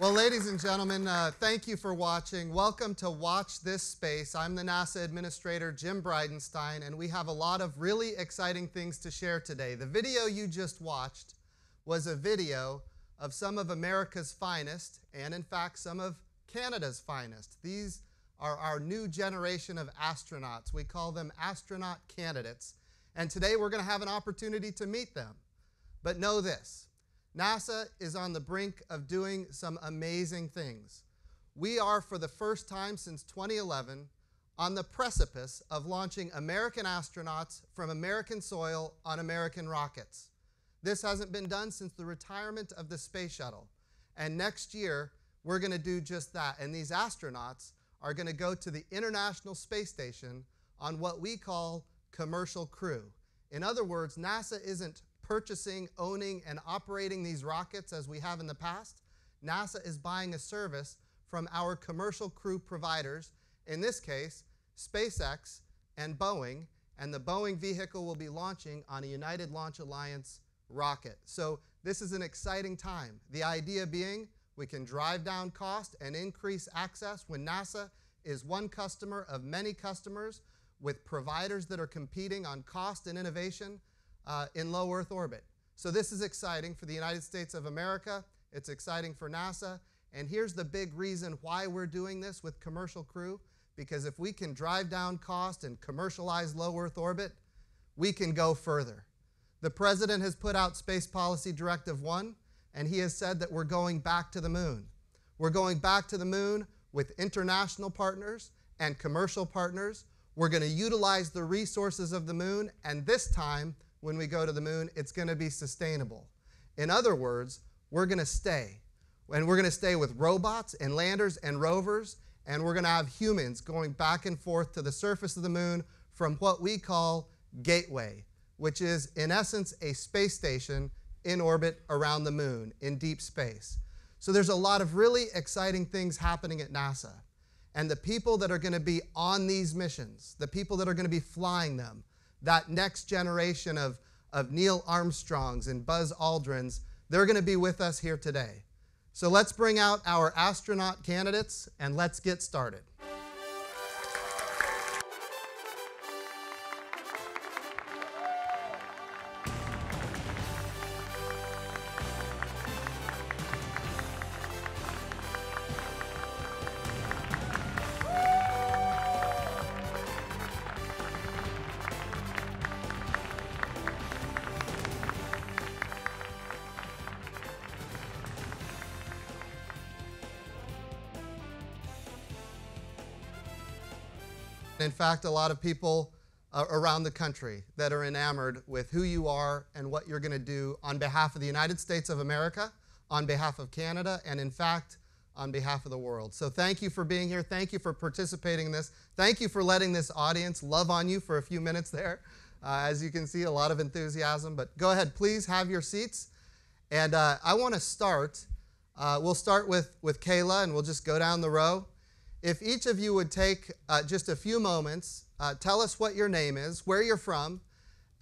Well, ladies and gentlemen, thank you for watching. Welcome to Watch This Space. I'm the NASA Administrator Jim Bridenstine, and we have a lot of really exciting things to share today. The video you just watched was a video of some of America's finest, and in fact, some of Canada's finest. These are our new generation of astronauts. We call them astronaut candidates. And today we're going to have an opportunity to meet them. But know this. NASA is on the brink of doing some amazing things. We are, for the first time since 2011, on the precipice of launching American astronauts from American soil on American rockets. This hasn't been done since the retirement of the space shuttle. And next year, we're going to do just that. And these astronauts are going to go to the International Space Station on what we call commercial crew. In other words, NASA isn't purchasing, owning, and operating these rockets as we have in the past. NASA is buying a service from our commercial crew providers, in this case, SpaceX and Boeing, and the Boeing vehicle will be launching on a United Launch Alliance rocket. So this is an exciting time. The idea being we can drive down cost and increase access when NASA is one customer of many customers with providers that are competing on cost and innovation in low Earth orbit. So this is exciting for the United States of America. It's exciting for NASA. And here's the big reason why we're doing this with commercial crew. Because if we can drive down cost and commercialize low Earth orbit, we can go further. The President has put out Space Policy Directive 1, and he has said that we're going back to the moon. We're going back to the moon with international partners and commercial partners. We're going to utilize the resources of the moon, and this time, when we go to the moon, it's going to be sustainable. In other words, we're going to stay. And we're going to stay with robots and landers and rovers, and we're going to have humans going back and forth to the surface of the moon from what we call Gateway, which is, in essence, a space station in orbit around the moon in deep space. So there's a lot of really exciting things happening at NASA. And the people that are going to be on these missions, the people that are going to be flying them, that next generation of Neil Armstrongs and Buzz Aldrins, they're going to be with us here today. So let's bring out our astronaut candidates and let's get started. In fact, a lot of people around the country that are enamored with who you are and what you're going to do on behalf of the United States of America, on behalf of Canada, and in fact, on behalf of the world. So thank you for being here. Thank you for participating in this. Thank you for letting this audience love on you for a few minutes there. As you can see, a lot of enthusiasm. But go ahead, please have your seats. And I want to start. We'll start with Kayla, and we'll just go down the row. If each of you would take just a few moments, tell us what your name is, where you're from,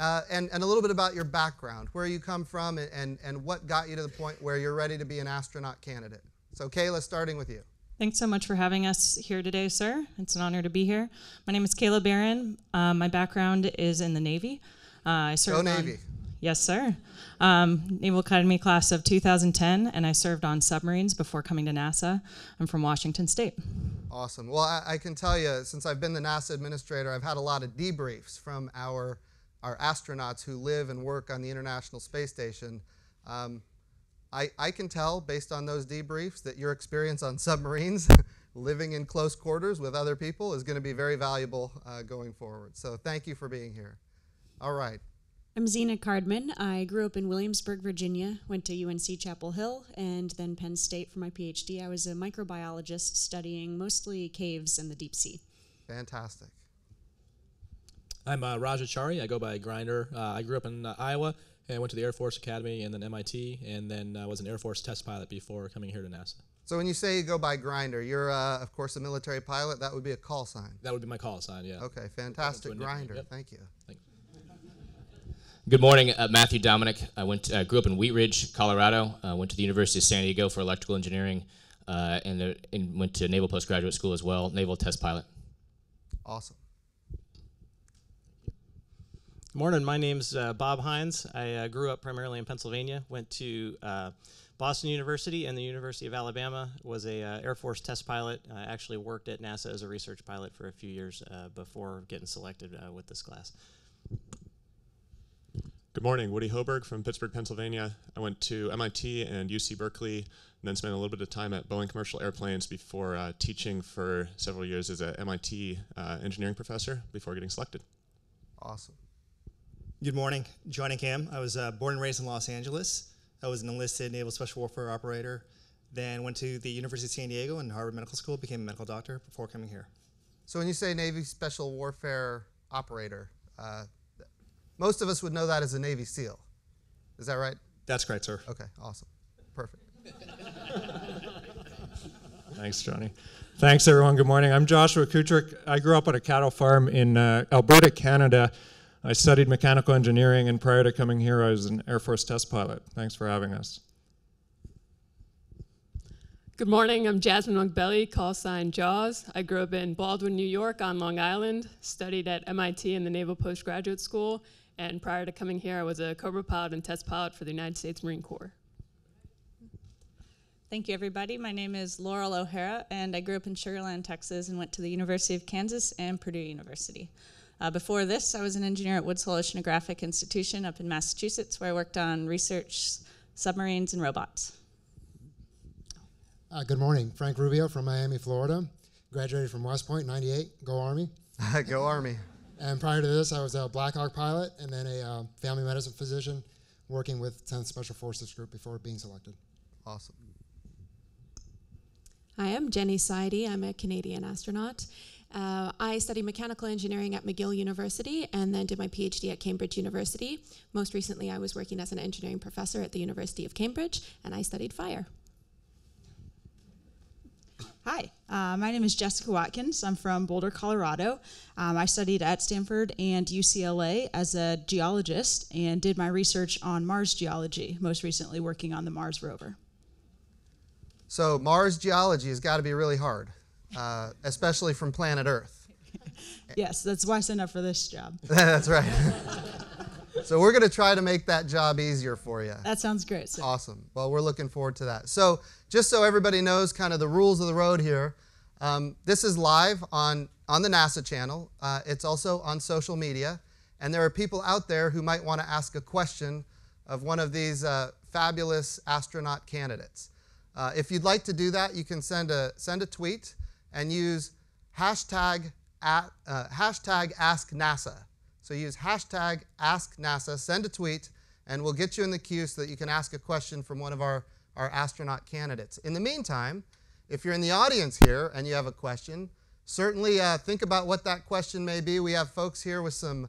and a little bit about your background, where you come from, and what got you to the point where you're ready to be an astronaut candidate. So Kayla, starting with you. Thanks so much for having us here today, sir. It's an honor to be here. My name is Kayla Barron. My background is in the Navy. I served Go Navy. Yes, sir. Naval Academy class of 2010, and I served on submarines before coming to NASA. I'm from Washington State. Awesome. Well, I can tell you, since I've been the NASA administrator, I've had a lot of debriefs from our astronauts who live and work on the International Space Station. I can tell, based on those debriefs, that your experience on submarines, living in close quarters with other people, is going to be very valuable going forward. So thank you for being here. All right. I'm Zena Cardman. I grew up in Williamsburg, Virginia, went to UNC Chapel Hill, and then Penn State for my PhD. I was a microbiologist studying mostly caves and the deep sea. Fantastic. I'm Raja Chari. I go by Grinder. I grew up in Iowa, and I went to the Air Force Academy and then MIT, and then I was an Air Force test pilot before coming here to NASA. So when you say you go by Grinder, you're, of course, a military pilot. That would be a call sign. That would be my call sign, yeah. Okay, fantastic. Grinder. Yep. Thank you. Thank you. Good morning, Matthew Dominick. I grew up in Wheat Ridge, Colorado. Went to the University of San Diego for electrical engineering. and went to Naval Postgraduate School as well, Naval Test Pilot. Awesome. Good morning. My name's Bob Hines. I grew up primarily in Pennsylvania, went to Boston University and the University of Alabama, was a Air Force test pilot. I actually worked at NASA as a research pilot for a few years before getting selected with this class. Good morning, Woody Hoburg from Pittsburgh, Pennsylvania. I went to MIT and UC Berkeley, and then spent a little bit of time at Boeing Commercial Airplanes before teaching for several years as an MIT engineering professor before getting selected. Awesome. Good morning, Jonny Kim. I was born and raised in Los Angeles. I was an enlisted Naval Special Warfare operator, then went to the University of San Diego and Harvard Medical School, became a medical doctor before coming here. So when you say Navy Special Warfare operator, most of us would know that as a Navy SEAL. Is that right? That's correct, sir. Okay, awesome. Perfect. Thanks, Jonny. Thanks, everyone. Good morning. I'm Joshua Kutryk. I grew up on a cattle farm in Alberta, Canada. I studied mechanical engineering, and prior to coming here, I was an Air Force test pilot. Thanks for having us. Good morning, I'm Jasmin Moghbeli, call sign Jaws. I grew up in Baldwin, New York on Long Island, studied at MIT in the Naval Postgraduate School, and prior to coming here, I was a Cobra pilot and test pilot for the United States Marine Corps. Thank you, everybody. My name is Loral O'Hara, and I grew up in Sugar Land, Texas, and went to the University of Kansas and Purdue University. Before this, I was an engineer at Woods Hole Oceanographic Institution up in Massachusetts, where I worked on research, submarines, and robots. Good morning. Frank Rubio from Miami, Florida. Graduated from West Point, 98. Go Army. Go Army. And prior to this, I was a Black Hawk pilot and then a family medicine physician working with 10th Special Forces Group before being selected. Awesome. Hi, I'm Jenni Sidey. I'm a Canadian astronaut. I studied mechanical engineering at McGill University and then did my PhD at Cambridge University. Most recently, I was working as an engineering professor at the University of Cambridge, and I studied fire. Hi, my name is Jessica Watkins. I'm from Boulder, Colorado. I studied at Stanford and UCLA as a geologist and did my research on Mars geology, most recently working on the Mars rover. So Mars geology has got to be really hard, especially from planet Earth. Yes, that's why I signed up for this job. That's right. So we're going to try to make that job easier for you. That sounds great, sir. Awesome. Well, we're looking forward to that. So just so everybody knows kind of the rules of the road here, this is live on the NASA channel. It's also on social media. And there are people out there who might want to ask a question of one of these fabulous astronaut candidates. If you'd like to do that, you can send a tweet and use hashtag AskNASA. So use hashtag AskNASA, send a tweet, and we'll get you in the queue so that you can ask a question from one of our astronaut candidates. In the meantime, if you're in the audience here and you have a question, certainly think about what that question may be. We have folks here with some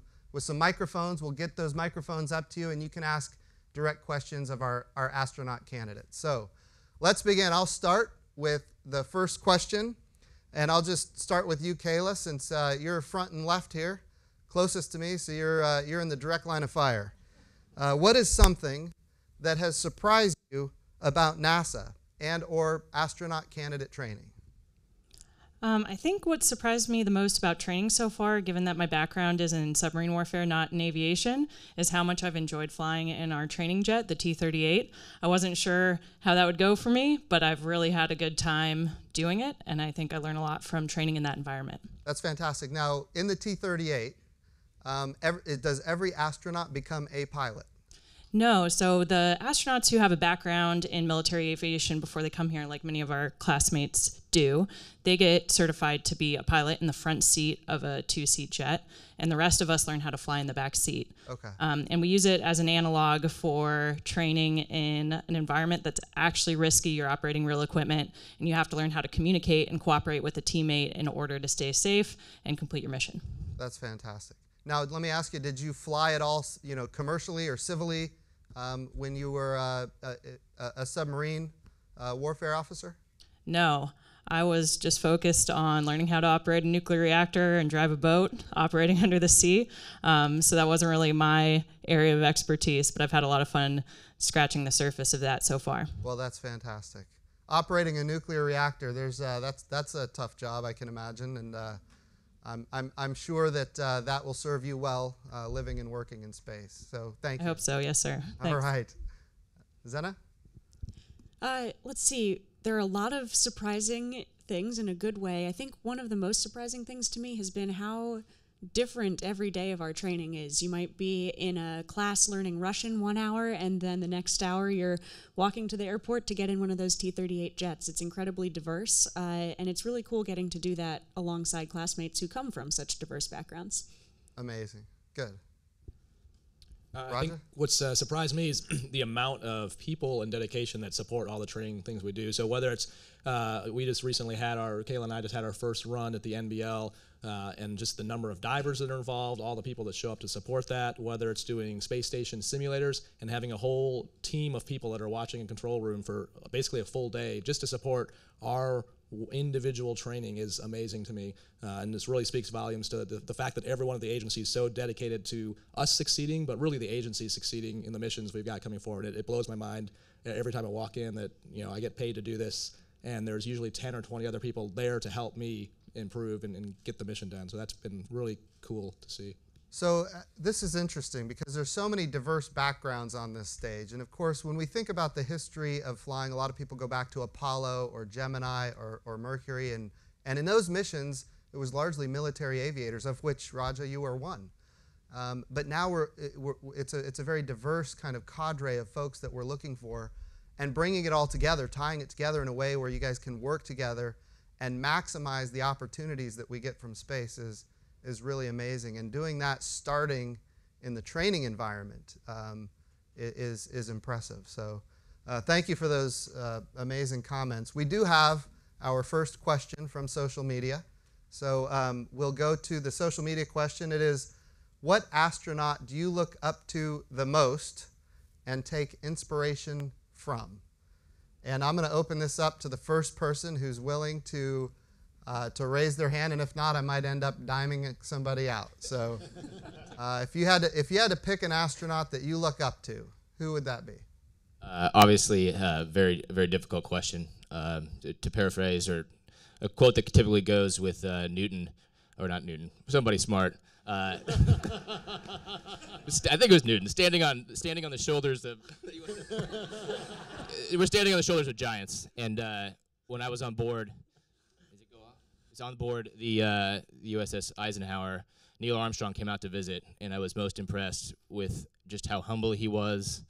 microphones. We'll get those microphones up to you, and you can ask direct questions of our astronaut candidates. So let's begin. I'll start with the first question, and I'll just start with you, Kayla, since you're front and left here, closest to me, so you're in the direct line of fire. What is something that has surprised you about NASA and or astronaut candidate training? I think what surprised me the most about training so far, given that my background is in submarine warfare, not in aviation, is how much I've enjoyed flying in our training jet, the T-38. I wasn't sure how that would go for me, but I've really had a good time doing it, and I think I learned a lot from training in that environment. That's fantastic. Now, in the T-38, does every astronaut become a pilot? No, so the astronauts who have a background in military aviation before they come here, like many of our classmates do, they get certified to be a pilot in the front seat of a two-seat jet, and the rest of us learn how to fly in the back seat. Okay. And we use it as an analog for training in an environment that's actually risky. You're operating real equipment, and you have to learn how to communicate and cooperate with a teammate in order to stay safe and complete your mission. That's fantastic. Now, let me ask you, did you fly at all, commercially or civilly when you were a submarine warfare officer? No, I was just focused on learning how to operate a nuclear reactor and drive a boat operating under the sea. So that wasn't really my area of expertise, but I've had a lot of fun scratching the surface of that so far. Well, that's fantastic. operating a nuclear reactor, that's a tough job, I can imagine, and I'm sure that that will serve you well living and working in space. So thank you. I hope so. Yes, sir. All right. Zena? Let's see. There are a lot of surprising things in a good way. I think one of the most surprising things to me has been how different every day of our training is. You might be in a class learning Russian 1 hour, and then the next hour you're walking to the airport to get in one of those T-38 jets. It's incredibly diverse, and it's really cool getting to do that alongside classmates who come from such diverse backgrounds. Amazing. Good. I think what's surprised me is the amount of people and dedication that support all the training things we do. So whether it's, we just recently had Kayla and I just had our first run at the NBL, and just the number of divers that are involved, all the people that show up to support that, whether it's doing space station simulators and having a whole team of people that are watching a control room for basically a full day just to support our individual training is amazing to me, and this really speaks volumes to the fact that every one of the agencies is so dedicated to us succeeding, but really the agency succeeding in the missions we've got coming forward. It blows my mind every time I walk in that I get paid to do this, and there's usually 10 or 20 other people there to help me improve and get the mission done. So that's been really cool to see. So this is interesting because there's so many diverse backgrounds on this stage. And of course, when we think about the history of flying, a lot of people go back to Apollo or Gemini or Mercury. And in those missions, it was largely military aviators, of which, Raja, you are one. But now it's a very diverse kind of cadre of folks that we're looking for. And bringing it all together, tying it together in a way where you guys can work together and maximize the opportunities that we get from space is really amazing. And doing that starting in the training environment is impressive. So thank you for those amazing comments. We do have our first question from social media. So we'll go to the social media question. It is, what astronaut do you look up to the most and take inspiration from? And I'm going to open this up to the first person who's willing to raise their hand, and if not, I might end up diming somebody out. So, if you had to pick an astronaut that you look up to, who would that be? Obviously, very very difficult question. To paraphrase, or a quote that typically goes with Newton, or not Newton, somebody smart. I think it was Newton, standing on the shoulders of. We're standing on the shoulders of giants, and when I was on board. On board the USS Eisenhower, Neil Armstrong came out to visit, and I was most impressed with just how humble he was,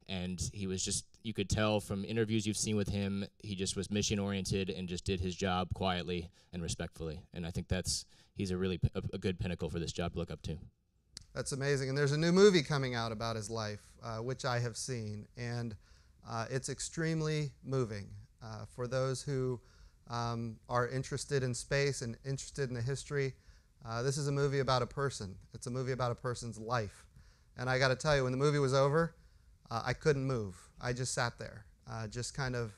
and he was just, you could tell from interviews you've seen with him, he just was mission-oriented and just did his job quietly and respectfully, and I think he's a really a good pinnacle for this job to look up to. That's amazing, and there's a new movie coming out about his life, which I have seen, and it's extremely moving for those who are interested in space and interested in the history. This is a movie about a person. It's a movie about a person's life. And I got to tell you, when the movie was over, I couldn't move. I just sat there, just kind of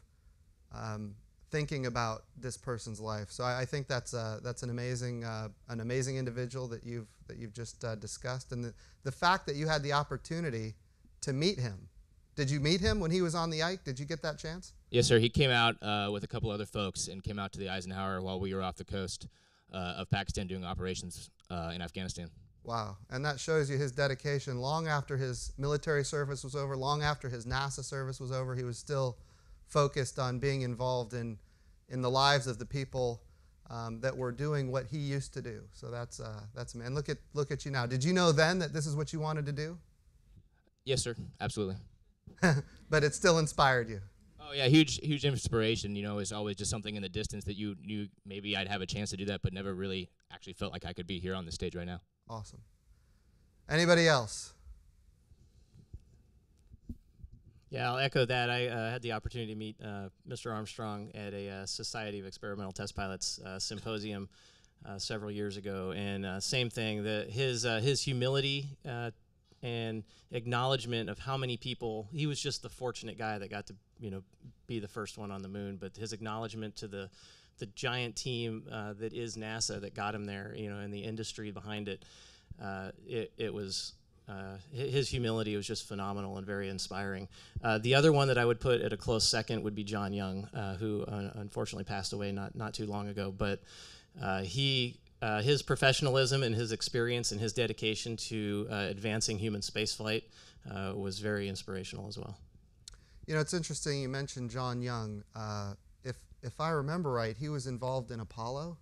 thinking about this person's life. So I think that's an amazing individual that you've just discussed, and the fact that you had the opportunity to meet him. Did you meet him when he was on the Ike? Did you get that chance? Yes, sir. He came out with a couple other folks and came out to the Eisenhower while we were off the coast of Pakistan doing operations in Afghanistan. Wow. And that shows you his dedication. Long after his military service was over, long after his NASA service was over, he was still focused on being involved in the lives of the people that were doing what he used to do. So that's man. Look at you now. Did you know then that this is what you wanted to do? Yes, sir. Absolutely. But it still inspired you. Oh yeah, huge inspiration. Is always just something in the distance that you knew maybe I'd have a chance to do that, but never really actually felt like I could be here on the stage right now. Awesome. Anybody else? Yeah, I'll echo that. I had the opportunity to meet Mr. Armstrong at a Society of Experimental Test Pilots symposium several years ago, and same thing. His humility and acknowledgement of how many people, he was just the fortunate guy that got to be the first one on the moon, but his acknowledgement to the giant team that is NASA that got him there, and the industry behind it, it was his humility was just phenomenal and very inspiring. The other one that I would put at a close second would be John Young, who unfortunately passed away not too long ago. But his professionalism and his experience and his dedication to advancing human spaceflight was very inspirational as well. You know, it's interesting you mentioned John Young. If I remember right, he was involved in Apollo,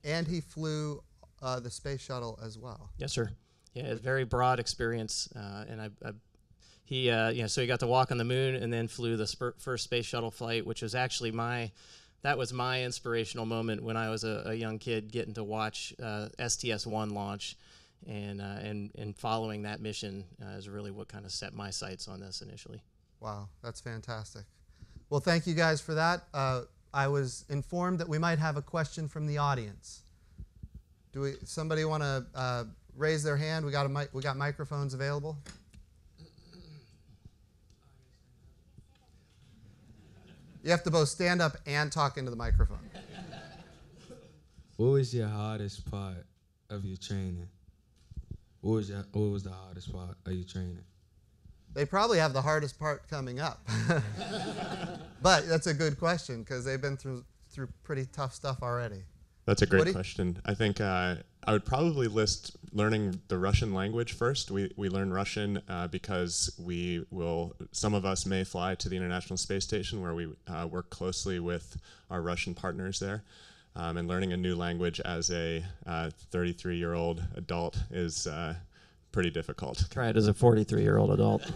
and he flew the space shuttle as well. Yes, sir. Yeah, a very broad experience, and so he got to walk on the moon and then flew the first space shuttle flight, which was actually my inspirational moment when I was a young kid, getting to watch STS-1 launch, and following that mission is really what kind of set my sights on this initially. Wow, that's fantastic. Well, thank you guys for that. I was informed that we might have a question from the audience. Somebody want to raise their hand? We got microphones available. You have to both stand up and talk into the microphone. What was your hardest part of your training? What was the hardest part of your training? They probably have the hardest part coming up. But that's a good question because they've been through pretty tough stuff already. That's a great question. I think I would probably list learning the Russian language first. We learn Russian because some of us may fly to the International Space Station where we work closely with our Russian partners there. And learning a new language as a 33-year-old adult is pretty difficult. Try it as a 43-year-old adult.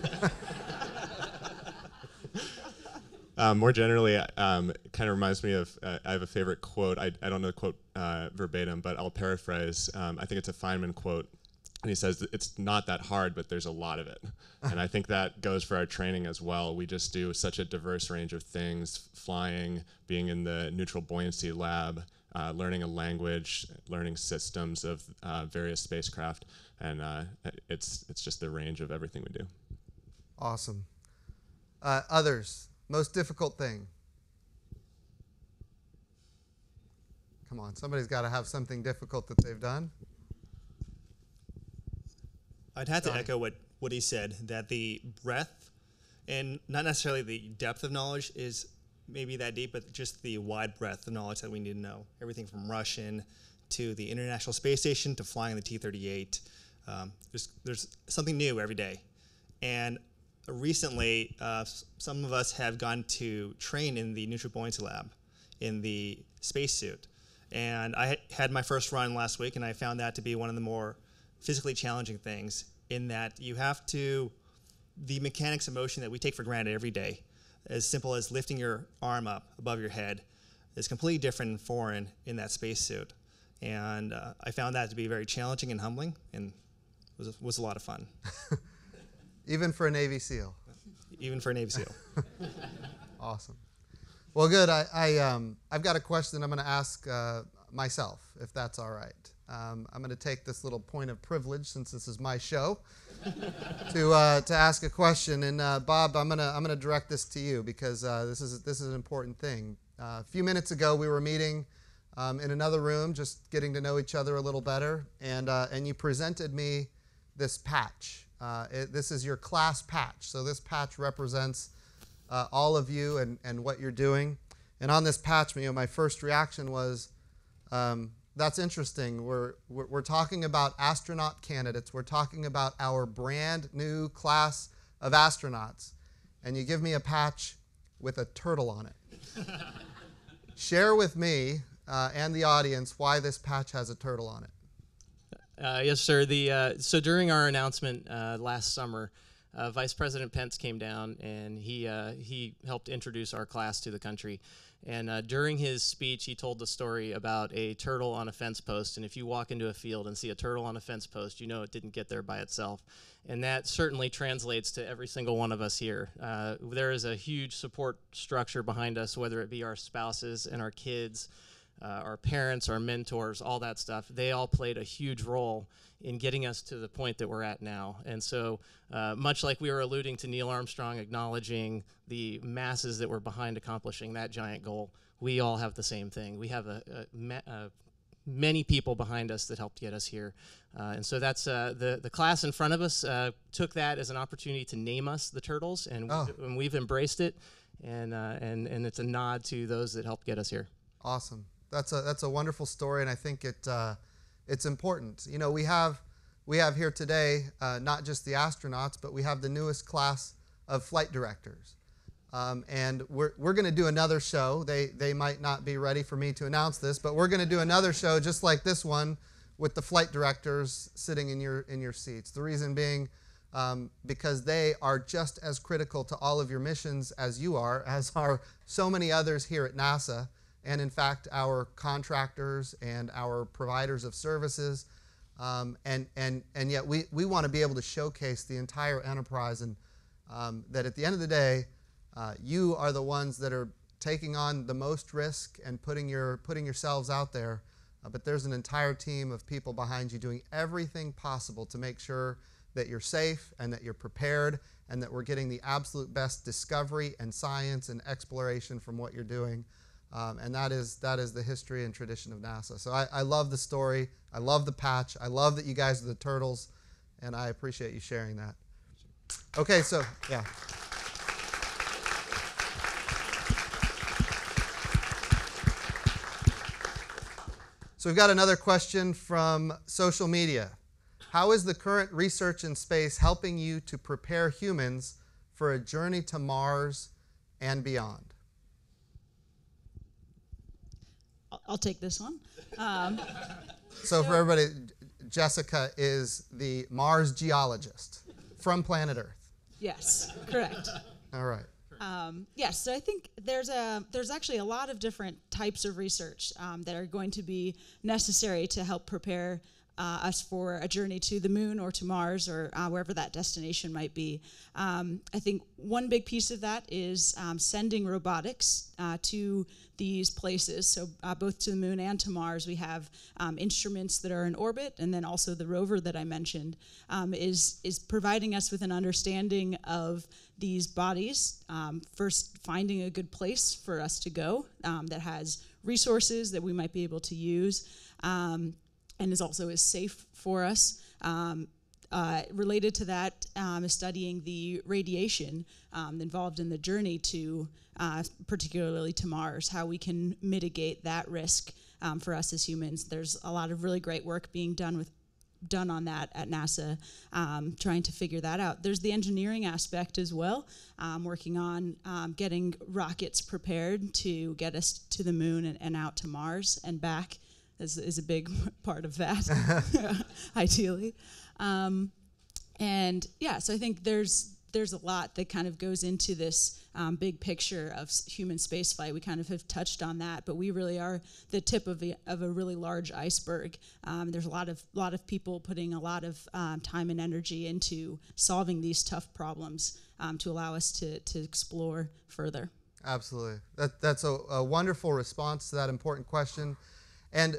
More generally, it kind of reminds me of, I have a favorite quote. I don't know the quote verbatim, but I'll paraphrase. I think it's a Feynman quote. And he says, it's not that hard, but there's a lot of it. And I think that goes for our training as well. We just do such a diverse range of things, flying, being in the neutral buoyancy lab, learning a language, learning systems of various spacecraft. And it's just the range of everything we do. Awesome. Others, most difficult thing? Come on, somebody's got to have something difficult that they've done. I'd have to echo what he said, that the breadth and not necessarily the depth of knowledge is maybe that deep, but just the wide breadth of knowledge that we need to know. Everything from Russian to the International Space Station to flying the T-38. There's something new every day. And recently, some of us have gone to train in the neutral buoyancy lab in the spacesuit. And I had my first run last week, and I found that to be one of the more physically challenging things, in that you have to, the mechanics of motion that we take for granted every day, as simple as lifting your arm up above your head, is completely different and foreign in that spacesuit. And I found that to be very challenging and humbling, and was a lot of fun. Even for a Navy SEAL? Even for a Navy SEAL. Awesome. Well, good. I've got a question I'm going to ask myself, if that's all right. I'm going to take this little point of privilege, since this is my show, to ask a question. And Bob, I'm gonna direct this to you because this is an important thing. A few minutes ago, we were meeting in another room, just getting to know each other a little better, and you presented me this patch. This is your class patch. So this patch represents all of you and what you're doing. And on this patch, my first reaction was, that's interesting. We're talking about astronaut candidates. We're talking about our brand new class of astronauts. And you give me a patch with a turtle on it. Share with me and the audience why this patch has a turtle on it. Yes, sir. So during our announcement last summer, Vice President Pence came down and he helped introduce our class to the country. And during his speech, he told the story about a turtle on a fence post. And if you walk into a field and see a turtle on a fence post, you know it didn't get there by itself. And that certainly translates to every single one of us here. There is a huge support structure behind us, whether it be our spouses and our kids, our parents, our mentors, all that stuff. They all played a huge role in getting us to the point that we're at now. And so much like we were alluding to Neil Armstrong acknowledging the masses that were behind accomplishing that giant goal, we all have the same thing. We have a many people behind us that helped get us here. And so that's the class in front of us took that as an opportunity to name us the Turtles, and we've embraced it, and it's a nod to those that helped get us here. Awesome. That's a wonderful story, and I think it's important. You know, we have here today not just the astronauts, but we have the newest class of flight directors. And we're going to do another show. They might not be ready for me to announce this, but we're going to do another show just like this one with the flight directors sitting in your seats. The reason being because they are just as critical to all of your missions as you are, as are so many others here at NASA, and in fact our contractors and our providers of services. And yet we want to be able to showcase the entire enterprise, and that at the end of the day, you are the ones that are taking on the most risk and putting yourselves out there. But there's an entire team of people behind you doing everything possible to make sure that you're safe and that you're prepared and that we're getting the absolute best discovery and science and exploration from what you're doing. And that is the history and tradition of NASA. So I love the story. I love the patch. I love that you guys are the Turtles, and I appreciate you sharing that. Okay, so yeah. So we've got another question from social media. How is the current research in space helping you to prepare humans for a journey to Mars and beyond? I'll take this one. So for everybody, Jessica is the Mars geologist from planet Earth. Yes, correct. All right. Yes, so I think there's actually a lot of different types of research that are going to be necessary to help prepare us for a journey to the moon or to Mars or wherever that destination might be. I think one big piece of that is sending robotics to these places. So both to the moon and to Mars, we have instruments that are in orbit, and then also the rover that I mentioned is providing us with an understanding of these bodies. First, finding a good place for us to go that has resources that we might be able to use, and is also safe for us. Related to that is studying the radiation involved in the journey to, particularly to Mars, how we can mitigate that risk for us as humans. There's a lot of really great work being done on that at NASA, trying to figure that out. There's the engineering aspect as well, working on getting rockets prepared to get us to the moon and out to Mars and back. Is a big part of that, ideally. And yeah, so I think there's a lot that kind of goes into this big picture of human spaceflight. We kind of have touched on that, but we really are the tip of a really large iceberg. There's a lot of people putting a lot of time and energy into solving these tough problems to allow us to explore further. Absolutely. That's a wonderful response to that important question. And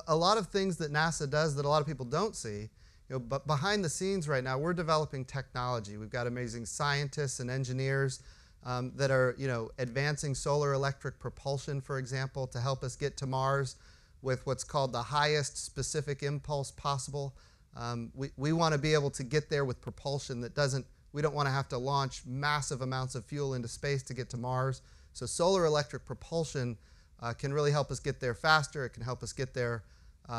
a lot of things that NASA does that a lot of people don't see, but behind the scenes right now, we're developing technology. We've got amazing scientists and engineers that are, advancing solar electric propulsion, for example, to help us get to Mars with what's called the highest specific impulse possible. We want to be able to get there with propulsion we don't want to have to launch massive amounts of fuel into space to get to Mars. So solar electric propulsion can really help us get there faster. It can help us get there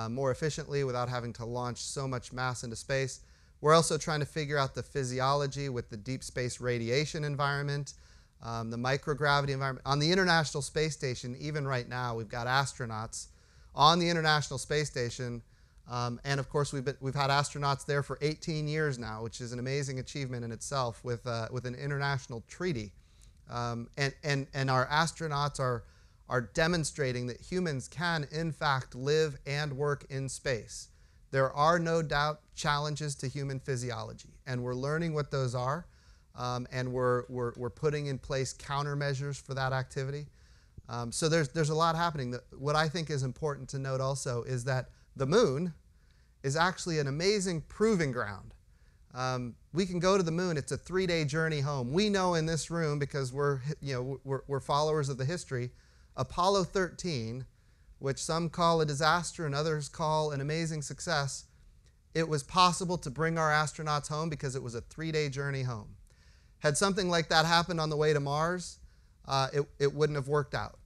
more efficiently without having to launch so much mass into space. We're also trying to figure out the physiology with the deep space radiation environment, the microgravity environment. On the International Space Station, even right now, we've got astronauts on the International Space Station. And of course, we've had astronauts there for 18 years now, which is an amazing achievement in itself with an international treaty. And our astronauts are demonstrating that humans can, in fact, live and work in space. There are no doubt challenges to human physiology, and we're learning what those are, and we're putting in place countermeasures for that activity. So there's a lot happening. What I think is important to note also is that the moon is actually an amazing proving ground. We can go to the moon. It's a 3-day journey home. We know in this room, because we're followers of the history, Apollo 13 which some call a disaster and others call an amazing success, it was possible to bring our astronauts home because it was a 3-day journey home. Had something like that happened on the way to Mars, it wouldn't have worked out.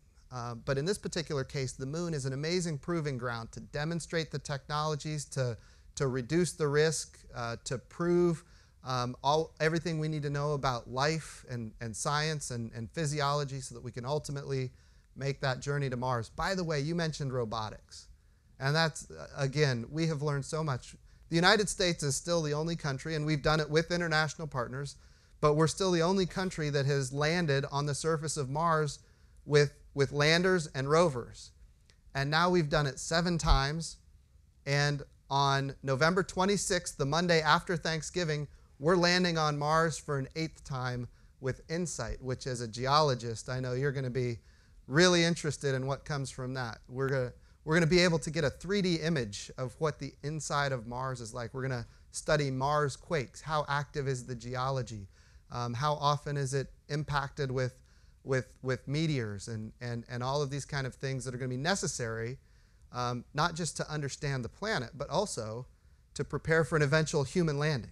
But in this particular case, the moon is an amazing proving ground to demonstrate the technologies, to reduce the risk, to prove everything we need to know about life and science and physiology so that we can ultimately make that journey to Mars. By the way, you mentioned robotics. And that's, again, we have learned so much. The United States is still the only country, and we've done it with international partners, but we're still the only country that has landed on the surface of Mars with landers and rovers. And now we've done it 7 times. And on November 26th, the Monday after Thanksgiving, we're landing on Mars for an 8th time with InSight, which as a geologist, I know you're going to be really interested in what comes from that. We're going to be able to get a 3D image of what the inside of Mars is like. We're going to study Mars quakes. How active is the geology? How often is it impacted with meteors and all of these kind of things that are going to be necessary, not just to understand the planet, but also to prepare for an eventual human landing,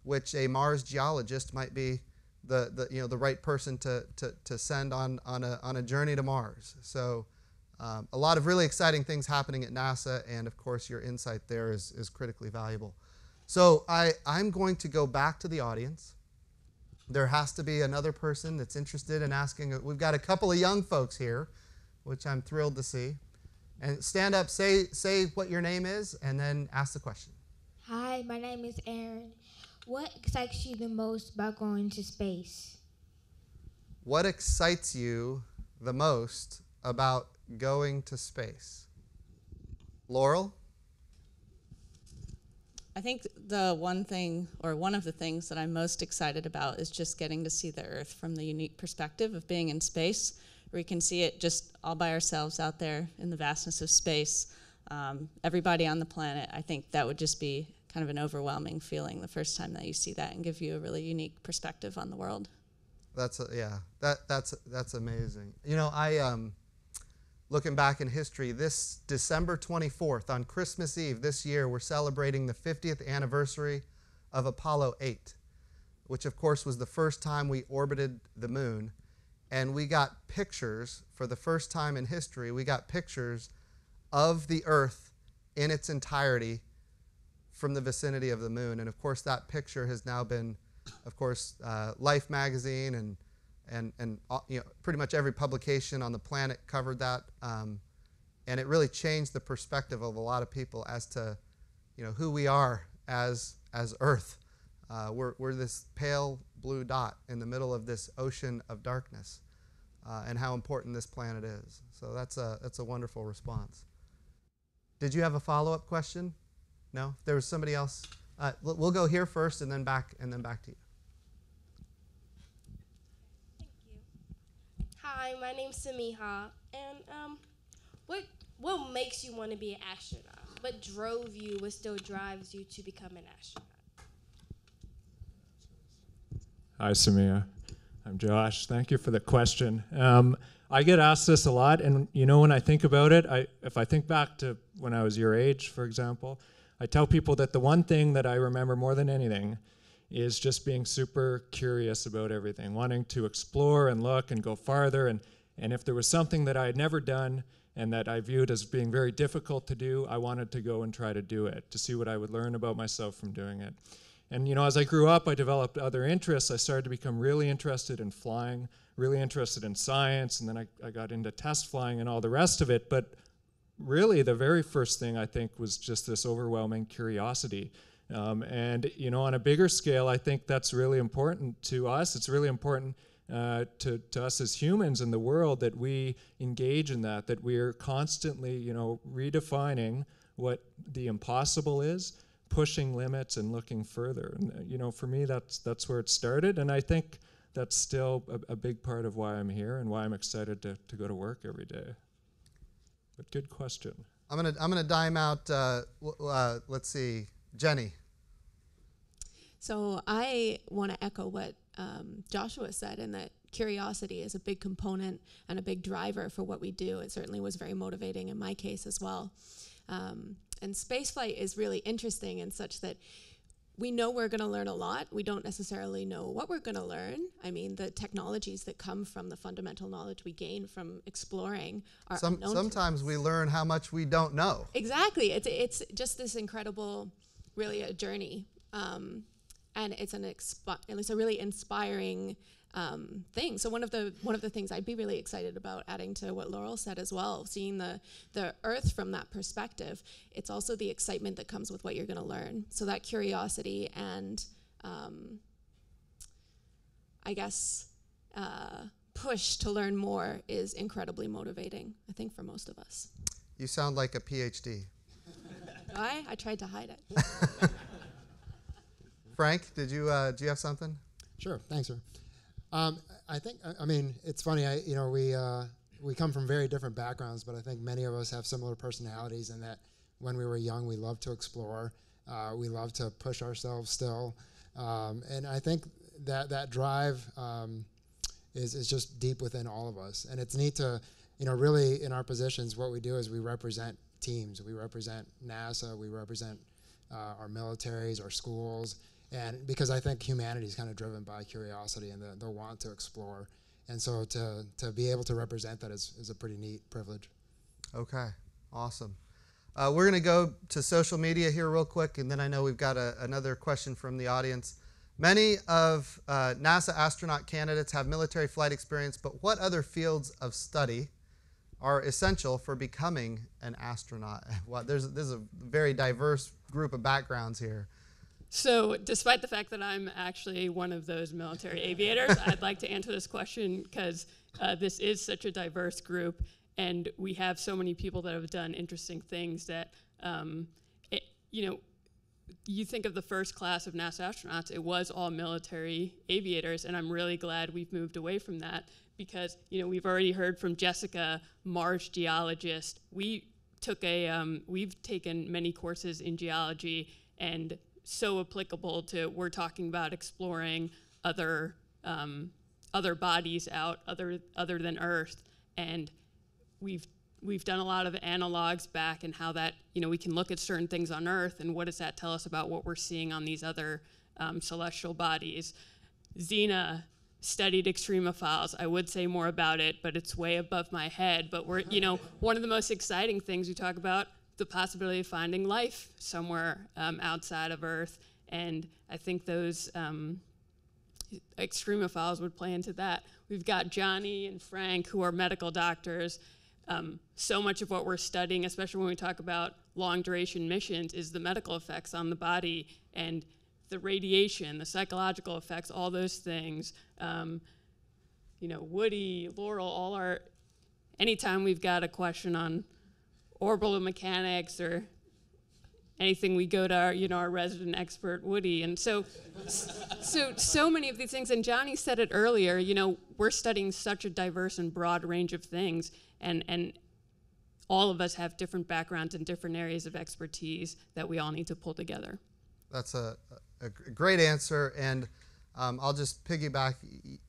which a Mars geologist might be the right person to send on a journey to Mars. So a lot of really exciting things happening at NASA, and of course your insight there is critically valuable. So I'm going to go back to the audience. There has to be another person that's interested in asking. We've got a couple of young folks here, which I'm thrilled to see. And stand up, say what your name is, and then ask the question. Hi, my name is Aaron. What excites you the most about going to space? What excites you the most about going to space? Laurel? I think the one thing, or one of the things that I'm most excited about is just getting to see the Earth from the unique perspective of being in space, where we can see it just all by ourselves out there in the vastness of space. Everybody on the planet, I think that would just be kind of an overwhelming feeling the first time that you see that and give you a really unique perspective on the world. That's amazing. You know, looking back in history, this December 24th, on Christmas Eve this year, we're celebrating the 50th anniversary of Apollo 8, which of course was the first time we orbited the moon. And we got pictures, for the first time in history, we got pictures of the Earth in its entirety from the vicinity of the moon. And of course that picture has now been, of course, Life magazine and you know, pretty much every publication on the planet covered that, and it really changed the perspective of a lot of people as to, you know, who we are as Earth. We're this pale blue dot in the middle of this ocean of darkness, and how important this planet is. So that's a wonderful response. Did you have a follow-up question? No? If there was somebody else, we'll go here first and then back to you. Hi, my name's Samiha, and what makes you want to be an astronaut? What drove you, what still drives you to become an astronaut? Hi, Samiha. I'm Josh. Thank you for the question. I get asked this a lot, and you know, when I think about it, if I think back to when I was your age, for example, I tell people that the one thing that I remember more than anything is just being super curious about everything, wanting to explore and look and go farther. And if there was something that I had never done and that I viewed as being very difficult to do, I wanted to go and try to do it, to see what I would learn about myself from doing it. And you know, as I grew up, I developed other interests. I started to become really interested in flying, really interested in science, and then I got into test flying and all the rest of it. But really, the very first thing I think was just this overwhelming curiosity. And you know, on a bigger scale, I think that's really important to us. It's really important to us as humans in the world that we engage in that we're constantly, you know, redefining what the impossible is, pushing limits and looking further. And you know, for me, that's where it started, and I think that's still a big part of why I'm here and why I'm excited to go to work every day. But good question. I'm gonna dime out. Let's see, Jenny. So I want to echo what Joshua said, in that curiosity is a big component and a big driver for what we do. It certainly was very motivating in my case as well. And spaceflight is really interesting in such that we know we're going to learn a lot. We don't necessarily know what we're going to learn. I mean, the technologies that come from the fundamental knowledge we gain from exploring are unknown. Sometimes we learn how much we don't know. Exactly. It's just this incredible, really a journey. And it's a really inspiring thing. So one of the things I'd be really excited about, adding to what Loral said as well, seeing the Earth from that perspective, it's also the excitement that comes with what you're going to learn. So that curiosity and I guess push to learn more is incredibly motivating, I think, for most of us. You sound like a PhD. I tried to hide it. Frank, do you have something? Sure, thanks, sir. I think, I mean, it's funny, we come from very different backgrounds, but I think many of us have similar personalities in that when we were young, we loved to explore, we loved to push ourselves still, and I think that drive is just deep within all of us. And it's neat to, really in our positions, what we do is we represent teams. We represent NASA, we represent our militaries, our schools, and because I think humanity is kind of driven by curiosity and the want to explore. And so to be able to represent that is a pretty neat privilege. Okay, awesome. We're going to go to social media here real quick, and then I know we've got another question from the audience. Many of NASA astronaut candidates have military flight experience, but what other fields of study are essential for becoming an astronaut? Well, there's a very diverse group of backgrounds here. So despite the fact that I'm actually one of those military aviators, I'd like to answer this question because this is such a diverse group, and we have so many people that have done interesting things that, you think of the first class of NASA astronauts, it was all military aviators, and I'm really glad we've moved away from that because, we've already heard from Jessica, Mars geologist. We've taken many courses in geology, and so applicable to, we're talking about exploring other bodies out other than Earth, and we've done a lot of analogs back and how that, we can look at certain things on Earth and what does that tell us about what we're seeing on these other celestial bodies. Zena studied extremophiles. I would say more about it, but it's way above my head. But we're, one of the most exciting things we talk about, the possibility of finding life somewhere outside of Earth, and I think those extremophiles would play into that. We've got Jonny and Frank, who are medical doctors. So much of what we're studying, especially when we talk about long-duration missions, is the medical effects on the body and the radiation, the psychological effects, all those things. Woody, Loral, anytime we've got a question on orbital mechanics or anything, we go to our resident expert Woody. And so many of these things, and Jonny said it earlier, we're studying such a diverse and broad range of things, and all of us have different backgrounds and different areas of expertise that we all need to pull together. That's a great answer, and I'll just piggyback.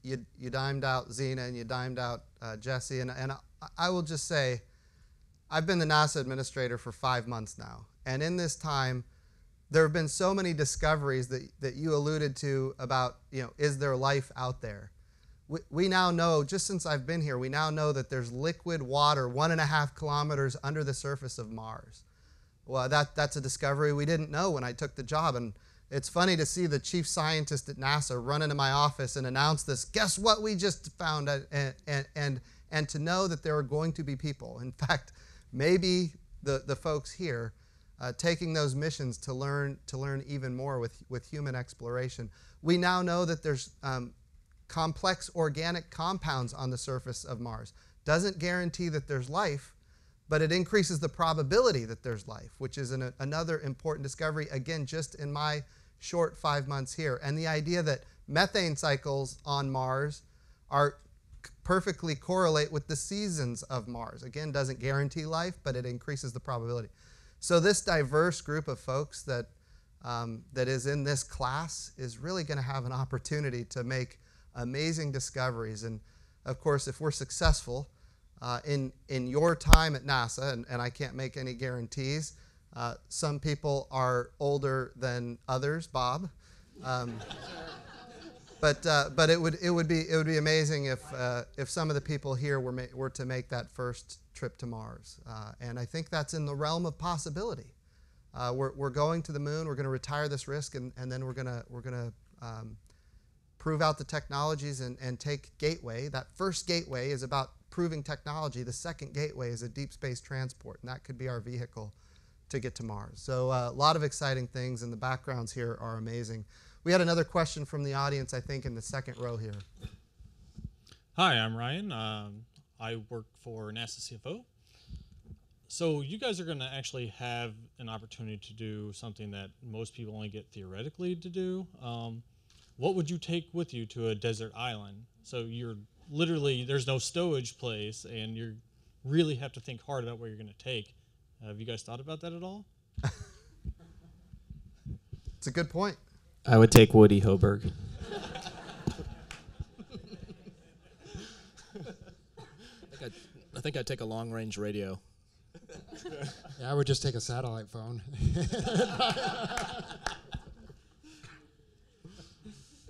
You dimed out Zena and you dimed out Jesse, and I will just say, I've been the NASA administrator for 5 months now, and in this time, there have been so many discoveries that you alluded to about, is there life out there? We now know, just since I've been here, we now know that there's liquid water 1.5 kilometers under the surface of Mars. Well, that's a discovery we didn't know when I took the job, and it's funny to see the chief scientist at NASA run into my office and announce this, guess what we just found, and to know that there are going to be people, in fact, maybe the folks here taking those missions to learn even more with human exploration. We now know that there's complex organic compounds on the surface of Mars. Doesn't guarantee that there's life, but it increases the probability that there's life, which is another important discovery, again, just in my short 5 months here. And the idea that methane cycles on Mars perfectly correlate with the seasons of Mars. Again, doesn't guarantee life, but it increases the probability. So this diverse group of folks that is in this class is really going to have an opportunity to make amazing discoveries. And of course, if we're successful in your time at NASA, and I can't make any guarantees, some people are older than others, Bob. But it would be amazing if some of the people here were to make that first trip to Mars, and I think that's in the realm of possibility. We're going to the moon. We're going to retire this risk, and then we're going to prove out the technologies and take Gateway. That first Gateway is about proving technology. The second Gateway is a deep space transport, and that could be our vehicle to get to Mars. So a lot of exciting things, and the backgrounds here are amazing. We had another question from the audience, I think, in the second row here. Hi, I'm Ryan. I work for NASA CFO. So you guys are going to actually have an opportunity to do something that most people only get theoretically to do. What would you take with you to a desert island? So you're literally, there's no stowage place, and you really have to think hard about what you're going to take. Have you guys thought about that at all? It's a good point. I would take Woody Hoburg. I think I'd take a long-range radio. Yeah, I would just take a satellite phone.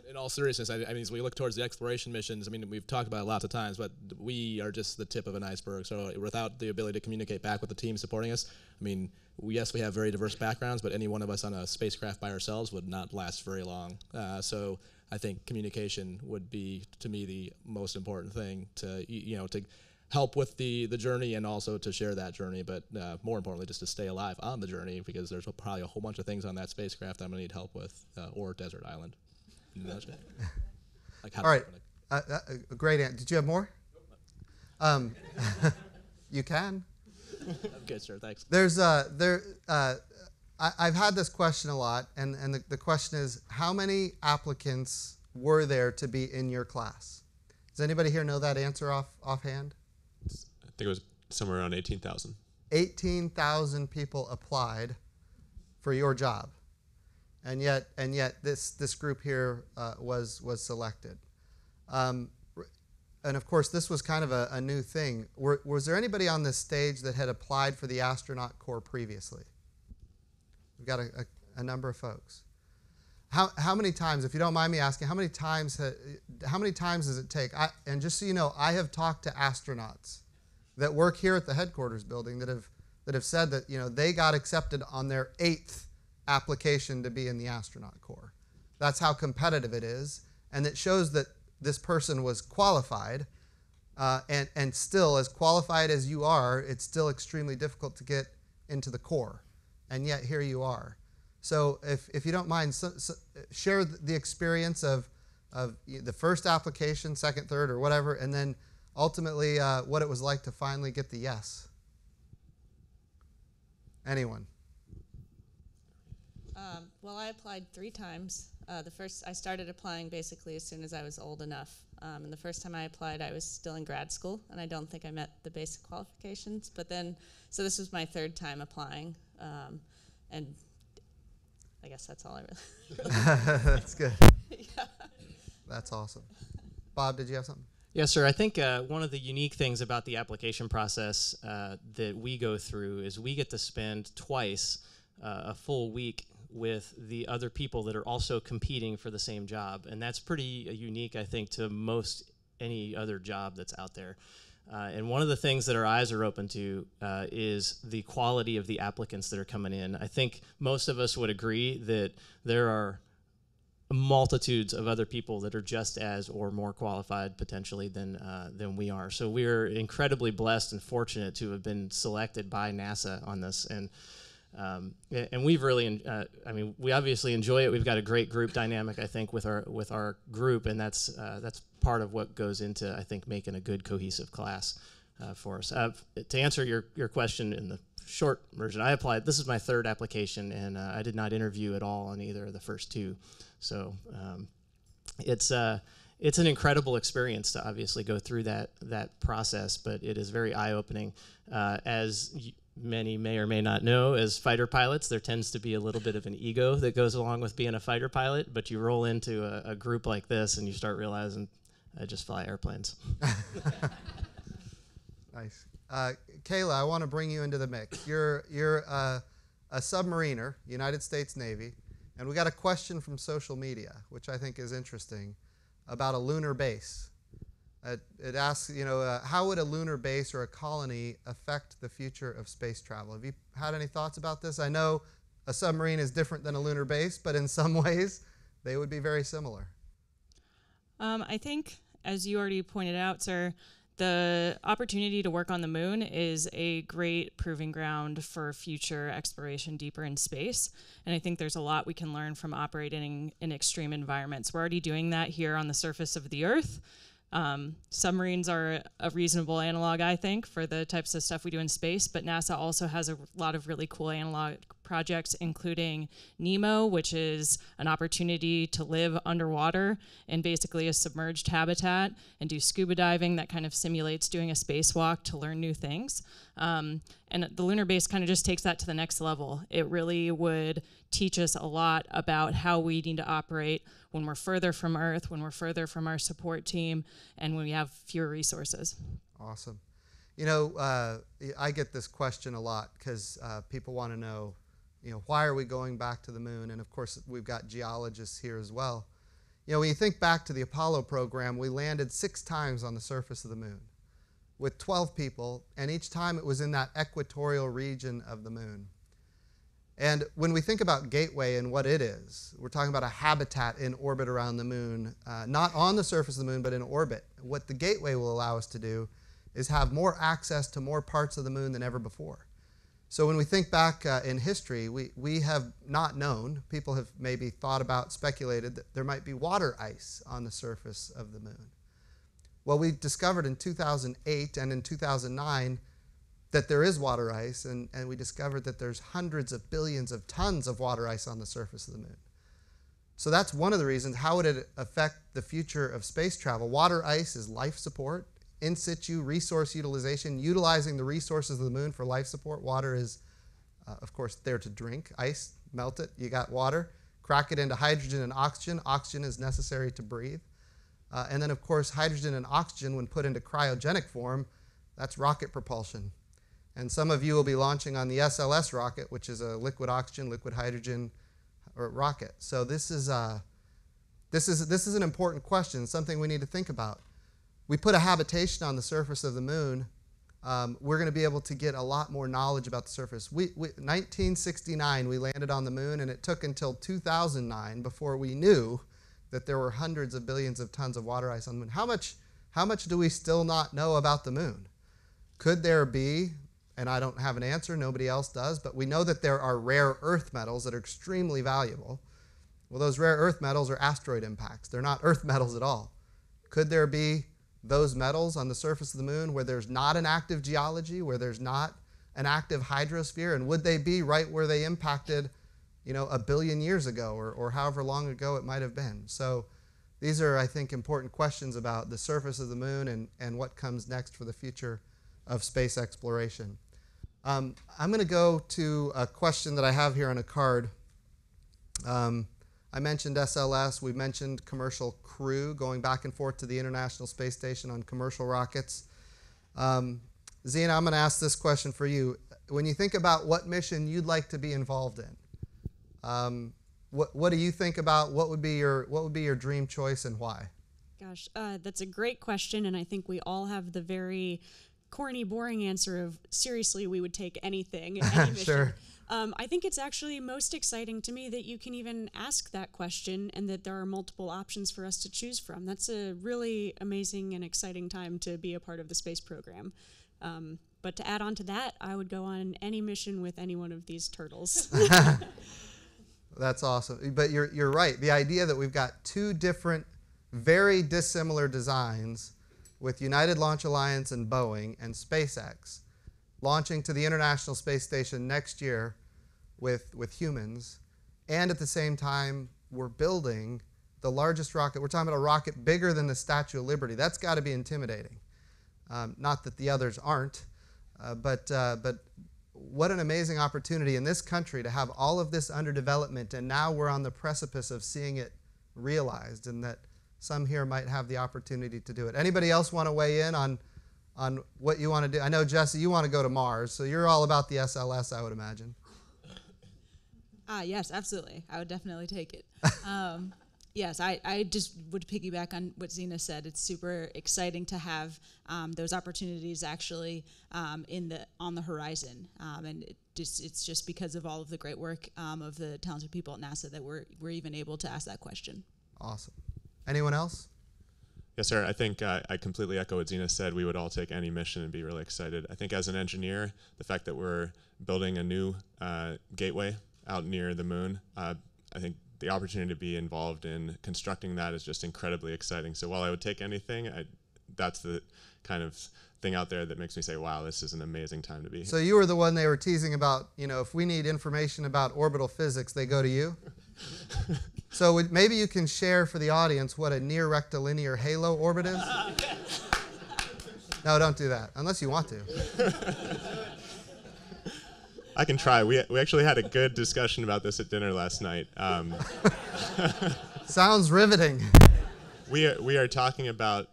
In all seriousness, I mean, as we look towards the exploration missions, I mean, we've talked about it lots of times, but we are just the tip of an iceberg. So without the ability to communicate back with the team supporting us, I mean, yes, we have very diverse backgrounds, but any one of us on a spacecraft by ourselves would not last very long. So I think communication would be, to me, the most important thing to, to help with the journey and also to share that journey, but more importantly, just to stay alive on the journey, because there's probably a whole bunch of things on that spacecraft I'm going to need help with, or desert island. Like all right, great answer. Did you have more? You can. Okay, sure, thanks. There's I've had this question a lot, and the question is, how many applicants were there to be in your class? Does anybody here know that answer offhand? I think it was somewhere around 18,000. 18,000 people applied for your job. And yet, this group here was selected, and of course, this was kind of a new thing. Was there anybody on this stage that had applied for the astronaut corps previously? We've got a number of folks. How many times, if you don't mind me asking, how many times does it take? And just so you know, I have talked to astronauts that work here at the headquarters building that have said that they got accepted on their 8th application to be in the astronaut corps. That's how competitive it is, and it shows that this person was qualified, and still, as qualified as you are, it's still extremely difficult to get into the corps, and yet here you are. So if you don't mind, share the experience of the first application, second, third, or whatever, and then ultimately what it was like to finally get the yes. Anyone? Well, I applied 3 times. I started applying basically as soon as I was old enough. And the first time I applied, I was still in grad school, and I don't think I met the basic qualifications. But then, so this was my 3rd time applying, and I guess that's all I really. That's good. Yeah. That's awesome. Bob, did you have something? Yes, sir. I think one of the unique things about the application process that we go through is we get to spend twice a full week with the other people that are also competing for the same job. And that's pretty unique, I think, to most any other job that's out there. And one of the things that our eyes are open to is the quality of the applicants that are coming in. I think most of us would agree that there are multitudes of other people that are just as or more qualified potentially than we are. So we're incredibly blessed and fortunate to have been selected by NASA on this. And we've really, we obviously enjoy it. We've got a great group dynamic, I think, with our group, and that's part of what goes into, I think, making a good cohesive class for us. To answer your question in the short version, I applied. This is my 3rd application, and I did not interview at all on either of the first 2. So it's an incredible experience to obviously go through that process, but it is very eye-opening. As many may or may not know, as fighter pilots, there tends to be a little bit of an ego that goes along with being a fighter pilot, but you roll into a group like this and you start realizing, I just fly airplanes. Nice. Kayla, I want to bring you into the mix. You're a submariner, United States Navy, and we got a question from social media, which I think is interesting, about a lunar base. It asks, how would a lunar base or a colony affect the future of space travel? Have you had any thoughts about this? I know a submarine is different than a lunar base, but in some ways, they would be very similar. I think, as you already pointed out, sir, the opportunity to work on the moon is a great proving ground for future exploration deeper in space. And I think there's a lot we can learn from operating in extreme environments. We're already doing that here on the surface of the Earth. Submarines are a reasonable analog, I think, for the types of stuff we do in space, but NASA also has a lot of really cool analog projects, including NEMO, which is an opportunity to live underwater in basically a submerged habitat and do scuba diving that kind of simulates doing a spacewalk to learn new things. And the lunar base kind of just takes that to the next level. It really would teach us a lot about how we need to operate when we're further from Earth, when we're further from our support team, and when we have fewer resources. Awesome. I get this question a lot because people want to know, why are we going back to the moon? And of course, we've got geologists here as well. When you think back to the Apollo program, we landed 6 times on the surface of the moon with 12 people, and each time it was in that equatorial region of the moon. And when we think about Gateway and what it is, we're talking about a habitat in orbit around the moon, not on the surface of the moon, but in orbit. What the Gateway will allow us to do is have more access to more parts of the moon than ever before. So when we think back in history, we have not known, people have maybe thought about, speculated that there might be water ice on the surface of the moon. Well, we discovered in 2008 and in 2009 that there is water ice, and we discovered that there's hundreds of billions of tons of water ice on the surface of the moon. So that's one of the reasons. How would it affect the future of space travel? Water ice is life support, in situ resource utilization, utilizing the resources of the moon for life support. Water is, of course, there to drink. Ice, melt it, you got water. Crack it into hydrogen and oxygen. Oxygen is necessary to breathe. And then, of course, hydrogen and oxygen, when put into cryogenic form, that's rocket propulsion. And some of you will be launching on the SLS rocket, which is a liquid oxygen, liquid hydrogen rocket. So this is an important question, something we need to think about. We put a habitation on the surface of the moon. We're going to be able to get a lot more knowledge about the surface. 1969, we landed on the moon, and it took until 2009 before we knew that there were hundreds of billions of tons of water ice on the moon. How much do we still not know about the moon? Could there be, and I don't have an answer, nobody else does, but we know that there are rare earth metals that are extremely valuable. Well, those rare earth metals are asteroid impacts. They're not earth metals at all. Could there be those metals on the surface of the moon where there's not an active geology, where there's not an active hydrosphere, and would they be right where they impacted, a billion years ago or however long ago it might have been? So these are, I think, important questions about the surface of the moon and what comes next for the future of space exploration. I'm going to go to a question that I have here on a card. I mentioned SLS. We mentioned commercial crew going back and forth to the International Space Station on commercial rockets. Zena, I'm going to ask this question for you. When you think about what mission you'd like to be involved in, what do you think about? What would be your dream choice and why? Gosh, that's a great question, and I think we all have the very corny, boring answer of, seriously, we would take anything, any mission. Sure. I think it's actually most exciting to me that you can even ask that question and that there are multiple options for us to choose from. That's a really amazing and exciting time to be a part of the space program. But to add on to that, I would go on any mission with any one of these turtles. That's awesome. But you're right. The idea that we've got 2 different, very dissimilar designs with United Launch Alliance and Boeing and SpaceX launching to the International Space Station next year with humans, and at the same time we're building the largest rocket. We're talking about a rocket bigger than the Statue of Liberty. That's got to be intimidating. Not that the others aren't, but what an amazing opportunity in this country to have all of this under development, and now we're on the precipice of seeing it realized, and that some here might have the opportunity to do it. Anybody else want to weigh in on what you want to do? I know, Jesse, you want to go to Mars, so you're all about the SLS, I would imagine. Yes, absolutely. I would definitely take it. Yes, I just would piggyback on what Zena said. It's super exciting to have those opportunities actually on the horizon, and it's just because of all of the great work of the talented people at NASA that we're even able to ask that question. Awesome. Anyone else? Yes, sir. I think I completely echo what Zena said. We would all take any mission and be really excited. I think as an engineer, the fact that we're building a new gateway out near the moon, I think the opportunity to be involved in constructing that is just incredibly exciting. So while I would take anything, that's the kind of thing out there that makes me say, wow, this is an amazing time to be here. So you were the one they were teasing about, if we need information about orbital physics, they go to you? So maybe you can share for the audience what a near rectilinear halo orbit is? No, don't do that, unless you want to. I can try. We actually had a good discussion about this at dinner last night. Sounds riveting. We are talking about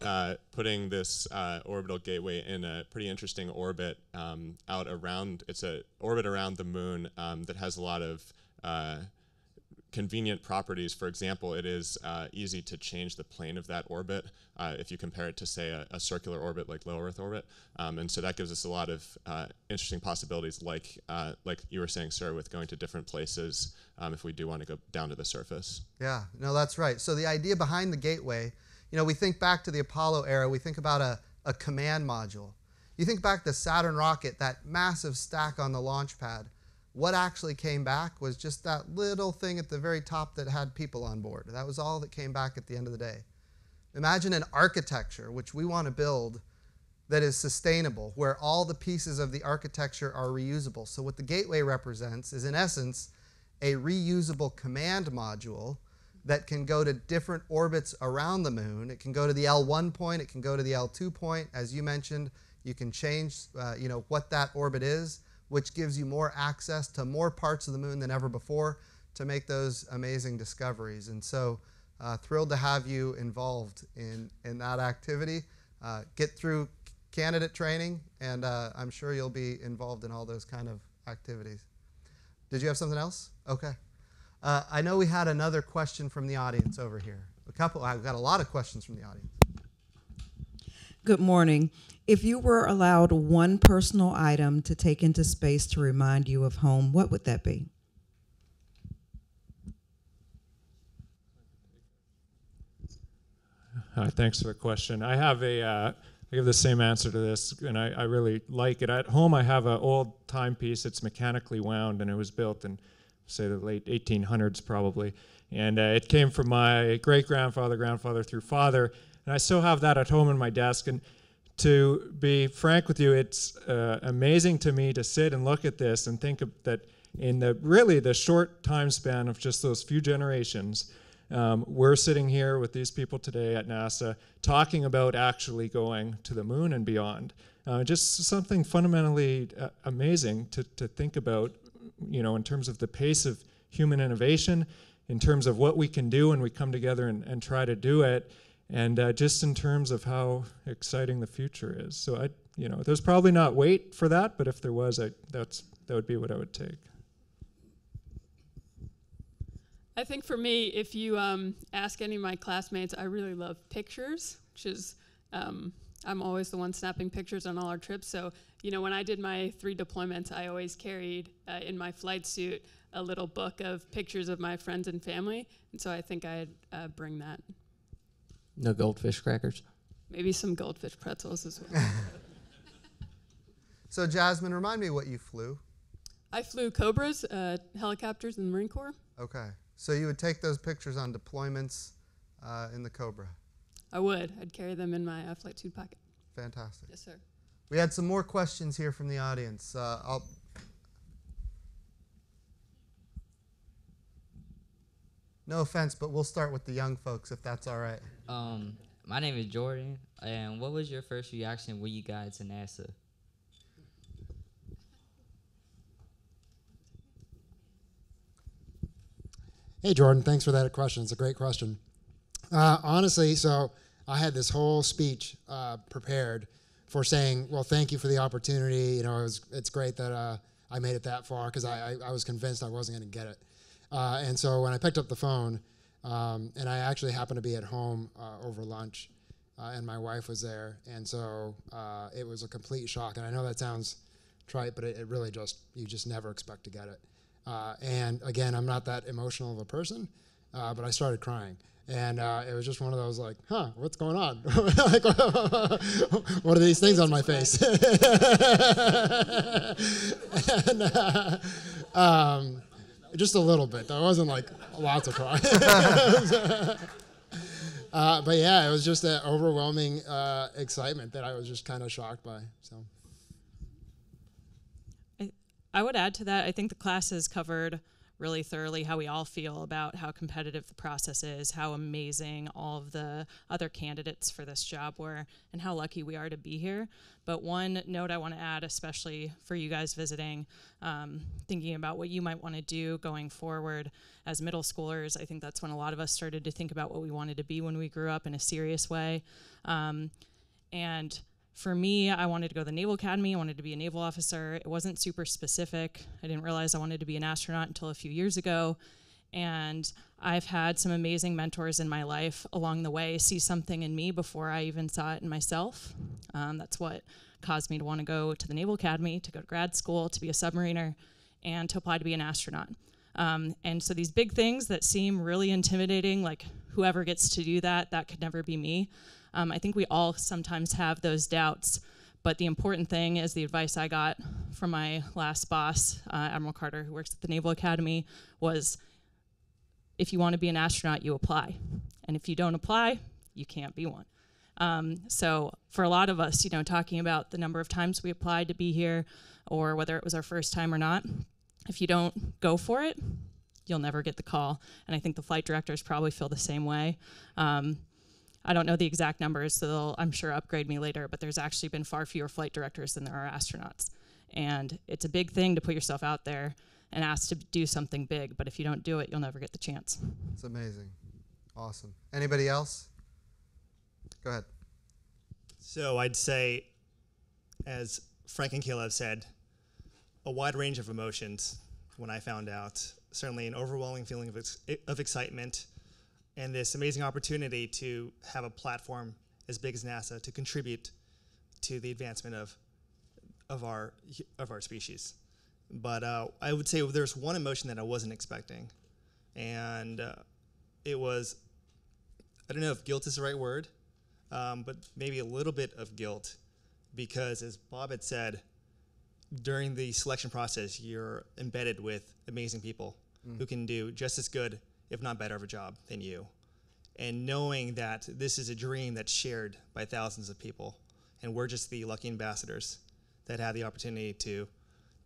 putting this orbital gateway in a pretty interesting orbit out around. It's an orbit around the moon that has a lot of convenient properties. For example, it is easy to change the plane of that orbit if you compare it to, say, a circular orbit like low Earth orbit. And so that gives us a lot of interesting possibilities, like you were saying, sir, with going to different places if we do want to go down to the surface. Yeah, no, that's right. So the idea behind the gateway, we think back to the Apollo era, we think about a command module. You think back to the Saturn rocket, that massive stack on the launch pad. What actually came back was just that little thing at the very top that had people on board. That was all that came back at the end of the day. Imagine an architecture, which we want to build, that is sustainable, where all the pieces of the architecture are reusable. So what the gateway represents is, in essence, a reusable command module that can go to different orbits around the moon. It can go to the L1 point, it can go to the L2 point. As you mentioned, you can change what that orbit is, which gives you more access to more parts of the moon than ever before to make those amazing discoveries. And so thrilled to have you involved in that activity. Get through candidate training, and I'm sure you'll be involved in all those kind of activities. Did you have something else? Okay. I know we had another question from the audience over here. I've got a lot of questions from the audience. Good morning. If you were allowed one personal item to take into space to remind you of home, what would that be? Thanks for the question. I give the same answer to this, and I really like it. At home, I have an old timepiece. It's mechanically wound, and it was built in, say, the late 1800s probably. And it came from my great-grandfather, grandfather through father, and I still have that at home in my desk. And to be frank with you, it's amazing to me to sit and look at this and think of that in the short time span of just those few generations, we're sitting here with these people today at NASA talking about actually going to the moon and beyond. Just something fundamentally amazing to think about, in terms of the pace of human innovation, in terms of what we can do when we come together and try to do it. And just in terms of how exciting the future is. So there's probably not weight for that, but if there was, that would be what I would take. I think for me, if you ask any of my classmates, I really love pictures, which is, I'm always the one snapping pictures on all our trips. So, when I did my 3 deployments, I always carried in my flight suit a little book of pictures of my friends and family. And so I think I'd bring that. No goldfish crackers? Maybe some goldfish pretzels as well. So Jasmin, remind me what you flew. I flew Cobras, helicopters in the Marine Corps. Okay. So you would take those pictures on deployments in the Cobra? I would. I'd carry them in my flight suit pocket. Fantastic. Yes, sir. We had some more questions here from the audience. No offense, but we'll start with the young folks, if that's all right. My name is Jordan, and what was your first reaction when you got to NASA? Hey, Jordan, thanks for that question. It's a great question. Honestly, so I had this whole speech prepared for saying, well, thank you for the opportunity. You know, it's great that I made it that far, because I was convinced I wasn't going to get it. And so when I picked up the phone, and I actually happened to be at home over lunch, and my wife was there, and so it was a complete shock. And I know that sounds trite, but it really you just never expect to get it. And again, I'm not that emotional of a person, but I started crying. And it was just one of those like, huh, what's going on? Like, what are these things on my face? And, just a little bit. There wasn't like lots of crying. But yeah, it was just that overwhelming excitement that I was just kind of shocked by. So. I would add to that, I think the class has covered really thoroughly how we all feel about how competitive the process is, how amazing all of the other candidates for this job were, and how lucky we are to be here. But one note I want to add, especially for you guys visiting, thinking about what you might want to do going forward as middle schoolers. I think that's when a lot of us started to think about what we wanted to be when we grew up in a serious way. And for me, I wanted to go to the Naval Academy. I wanted to be a naval officer. It wasn't super specific. I didn't realize I wanted to be an astronaut until a few years ago. And I've had some amazing mentors in my life along the way see something in me before I even saw it in myself. That's what caused me to want to go to the Naval Academy, to go to grad school, to be a submariner, and to apply to be an astronaut. And so these big things that seem really intimidating, like whoever gets to do that, that could never be me. I think we all sometimes have those doubts, but the important thing is the advice I got from my last boss, Admiral Carter, who works at the Naval Academy, was if you want to be an astronaut, you apply. And if you don't apply, you can't be one. So for a lot of us, you know, talking about the number of times we applied to be here, or whether it was our first time or not, if you don't go for it, you'll never get the call. And I think the flight directors probably feel the same way. I don't know the exact numbers, so they'll, I'm sure, upgrade me later, but there's actually been far fewer flight directors than there are astronauts. And it's a big thing to put yourself out there and ask to do something big, but if you don't do it, you'll never get the chance. It's amazing. Awesome. Anybody else? Go ahead. So I'd say, as Frank and Kayla have said, a wide range of emotions when I found out. Certainly an overwhelming feeling of excitement, and this amazing opportunity to have a platform as big as NASA to contribute to the advancement of our species. But I would say there's one emotion that I wasn't expecting, and it was, I don't know if guilt is the right word, but maybe a little bit of guilt, because as Bob had said, during the selection process, you're embedded with amazing people who can do just as good, if not better, of a job than you. And knowing that this is a dream that's shared by thousands of people, and we're just the lucky ambassadors that have the opportunity to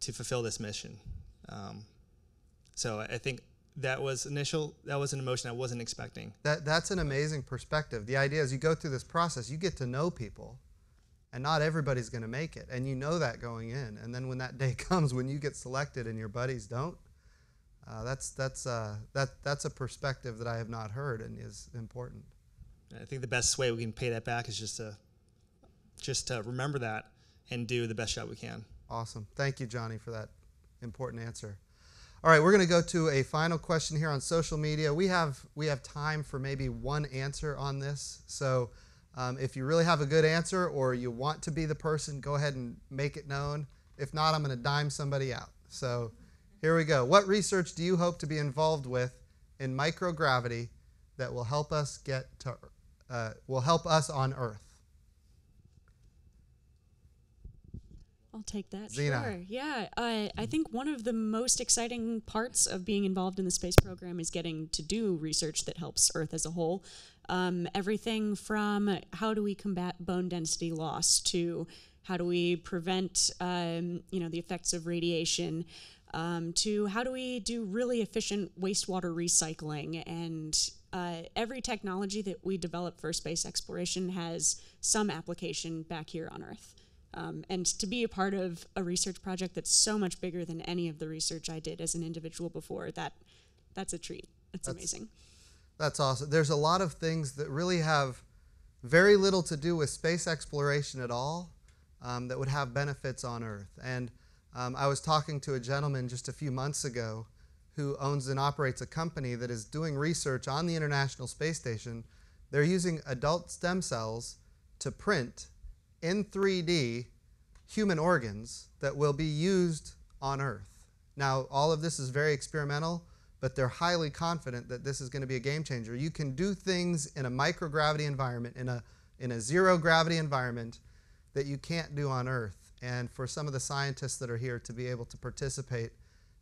fulfill this mission. So I think that was an emotion I wasn't expecting. That's an amazing perspective. The idea is you go through this process, you get to know people, and not everybody's going to make it, and you know that going in. And then when that day comes, when you get selected and your buddies don't, that's a perspective that I have not heard and is important. I think the best way we can pay that back is just to remember that and do the best job we can. Awesome. Thank you, Jonny, for that important answer. All right, we're going to go to a final question here on social media. We have time for maybe one answer on this. So if you really have a good answer or you want to be the person, go ahead and make it known. If not, I'm going to dime somebody out. So here we go. What research do you hope to be involved with in microgravity that will help us on Earth? I'll take that. Zena. Sure. Yeah. I think one of the most exciting parts of being involved in the space program is getting to do research that helps Earth as a whole. Everything from how do we combat bone density loss to how do we prevent the effects of radiation, to how do we do really efficient wastewater recycling. And every technology that we develop for space exploration has some application back here on Earth. And to be a part of a research project that's so much bigger than any of the research I did as an individual before, that's a treat. It's amazing. That's awesome. There's a lot of things that really have very little to do with space exploration at all that would have benefits on Earth. And I was talking to a gentleman just a few months ago who owns and operates a company that is doing research on the International Space Station. They're using adult stem cells to print in 3D human organs that will be used on Earth. Now, all of this is very experimental, but they're highly confident that this is going to be a game changer. You can do things in a microgravity environment, in a zero gravity environment, that you can't do on Earth. And for some of the scientists that are here to be able to participate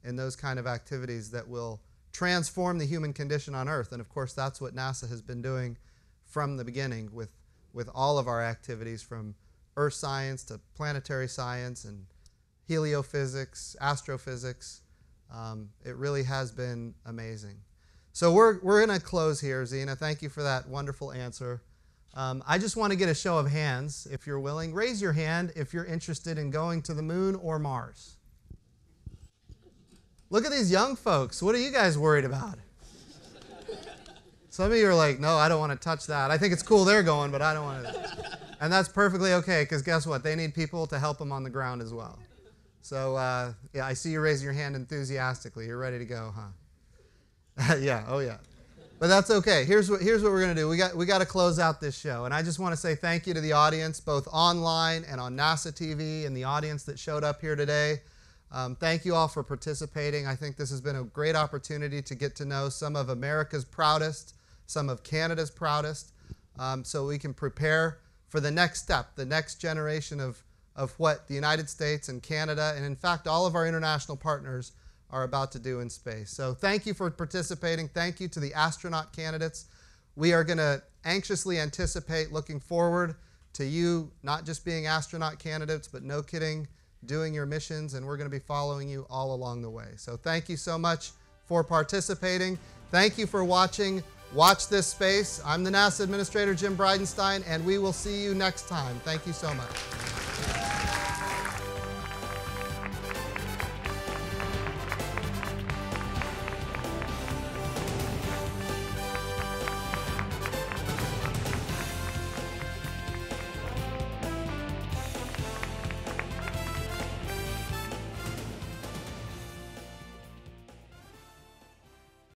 in those kind of activities that will transform the human condition on Earth. And of course, that's what NASA has been doing from the beginning with all of our activities, from Earth science to planetary science and heliophysics, astrophysics. It really has been amazing. So we're going to close here, Zena. Thank you for that wonderful answer. I just want to get a show of hands, if you're willing. Raise your hand if you're interested in going to the moon or Mars. Look at these young folks. What are you guys worried about? Some of you are like, no, I don't want to touch that. I think it's cool they're going, but I don't want to. And that's perfectly okay, because guess what? They need people to help them on the ground as well. So, yeah, I see you raising your hand enthusiastically. You're ready to go, huh? Yeah, oh yeah. But that's okay. Here's what we're going to do. We got to close out this show. And I just want to say thank you to the audience, both online and on NASA TV, and the audience that showed up here today. Thank you all for participating. I think this has been a great opportunity to get to know some of America's proudest, some of Canada's proudest, so we can prepare for the next step, the next generation of what the United States and Canada, and in fact all of our international partners, are about to do in space. So thank you for participating. Thank you to the astronaut candidates. We are going to anxiously anticipate, looking forward to you not just being astronaut candidates, but no kidding, doing your missions, and we're going to be following you all along the way. So thank you so much for participating. Thank you for watching Watch This Space. I'm the NASA Administrator Jim Bridenstine, and we will see you next time. Thank you so much.